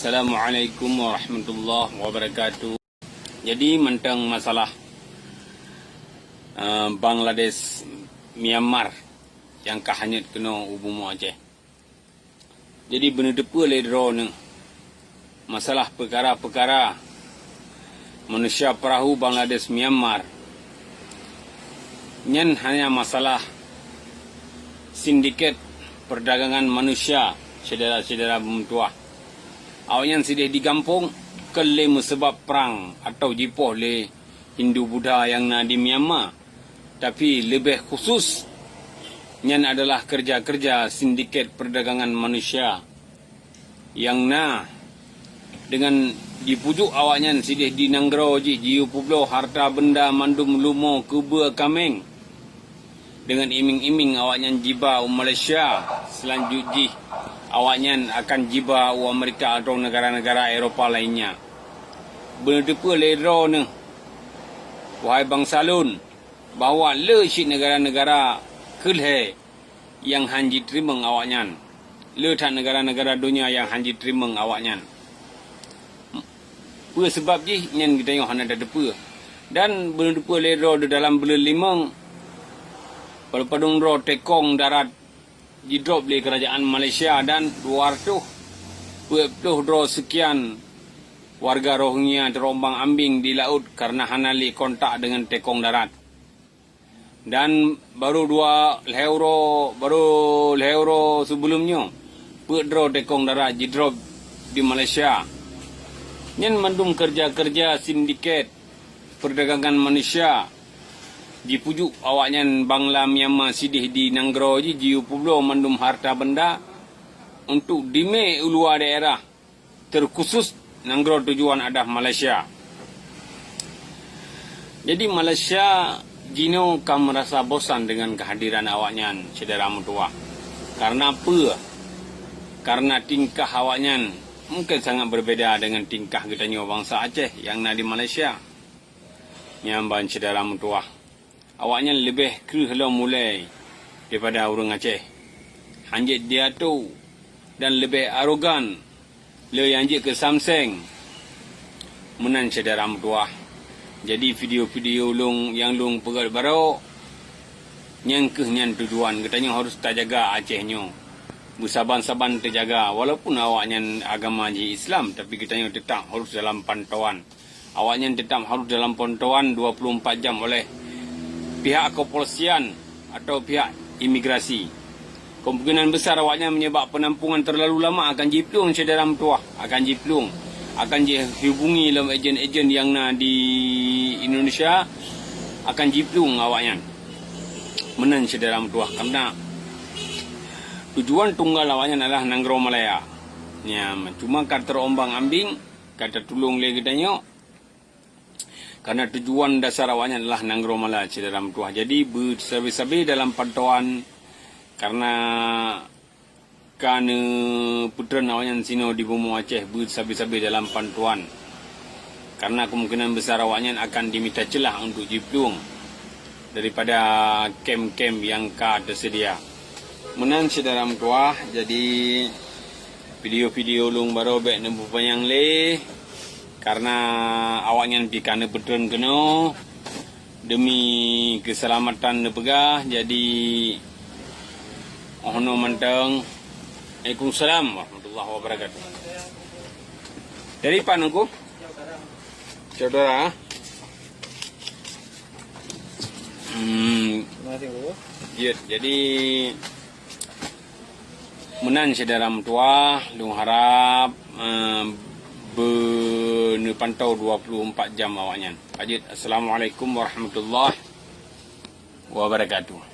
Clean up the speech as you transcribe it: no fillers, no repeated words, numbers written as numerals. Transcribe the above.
Assalamualaikum warahmatullahi wabarakatuh. Jadi tentang masalah Bangladesh Myanmar yang kahanyut kena ubum Aceh. Jadi benda depa le draw ni masalah perkara-perkara manusia perahu Bangladesh Myanmar. Nyen hanya masalah sindiket perdagangan manusia saudara-saudara bermutuah. Awaknya sedih digampung kele sebab perang atau jipoh le Hindu Buddha yang na di Myanmar. Tapi lebih khusus nyen adalah kerja-kerja sindiket perdagangan manusia yang na dengan dipujuk awaknya sedih di nanggro jiu publo harta benda mandum lumo kuba kameng dengan iming-iming awaknya jiba Malaysia selanjutnya awaknya akan jiba Amerika atau negara-negara Eropah lainnya. Benda depa ledro ni wahai bangsa lun bahawa le syik negara-negara kelhe yang hanji terima awaknya. Le tak negara-negara dunia yang hanji terima awaknya. Apa sebab je nyen kita tengok hana depa. Dan benda depa ledro di dalam bulan 5 pada padung ro tekong darat di drop oleh kerajaan Malaysia dan 200 sekian warga Rohingya terombang ambing di laut karena hanali kontak dengan tekong darat. Dan baru 2 euro sebelumnya pedro tekong darat di drop di Malaysia. Nyen mandum kerja-kerja sindiket perdagangan manusia dipujuk awaknya Bangla Myanmar sidih di nanggro jiu publo mandum harta benda untuk dime luar daerah terkhusus nanggro tujuan adah Malaysia. Jadi Malaysia jino kam merasa bosan dengan kehadiran awaknya saudara mutua. Karena apa? Karena tingkah awaknya mungkin sangat berbeza dengan tingkah kita bangsa Aceh yang na di Malaysia. Nyamban saudara mutua. Awaknya lebih kehalau mulai daripada orang Aceh. Hanjit dia tu dan lebih arogan. Le hanjit ke Samseng. Menan saudara mutua. Jadi video-video yang long pegat baru yang kehnyan tujuan katanya harus terjaga Acehnya. Bersaban-saban terjaga walaupun awaknya agama Islam tapi katanya tetap harus dalam pantauan. Awaknya tetap harus dalam pantauan 24 jam oleh pihak kepolisian atau pihak imigrasi. Kemungkinan besar awaknya menyebab penampungan terlalu lama akan jiplung saudara mutua, akan jiplung, akan dihubungi dalam ejen-ejen yang na di Indonesia akan jiplung awaknya. Menan saudara mutua karena tujuan tunggal awaknya adalah nanggro Malaya. Ya, cuma kata terombang ambing, kata tulung lagi tanya. Karena tujuan dasar awaknya adalah nanggro Malaya saudara mutua. Jadi bersabi-sabi dalam pantauan karena putera awaknya sino di bumi Aceh bersabi-sabi dalam pantauan. Karena kemungkinan besar awaknya akan diminta celah untuk jiplung daripada kem-kem yang tersedia. Menan saudara mutua. Jadi video-video lung baru baik nembu panjang le. Karena awaknya pikana betul kena demi keselamatan nepegah. Jadi ohno manteng. Waalaikumsalam warahmatullahi wabarakatuh. Dari panengku saudara. Ya, jadi menan saudara mutua lung harap pantau 24 jam awaknya. Assalamualaikum warahmatullahi wabarakatuh.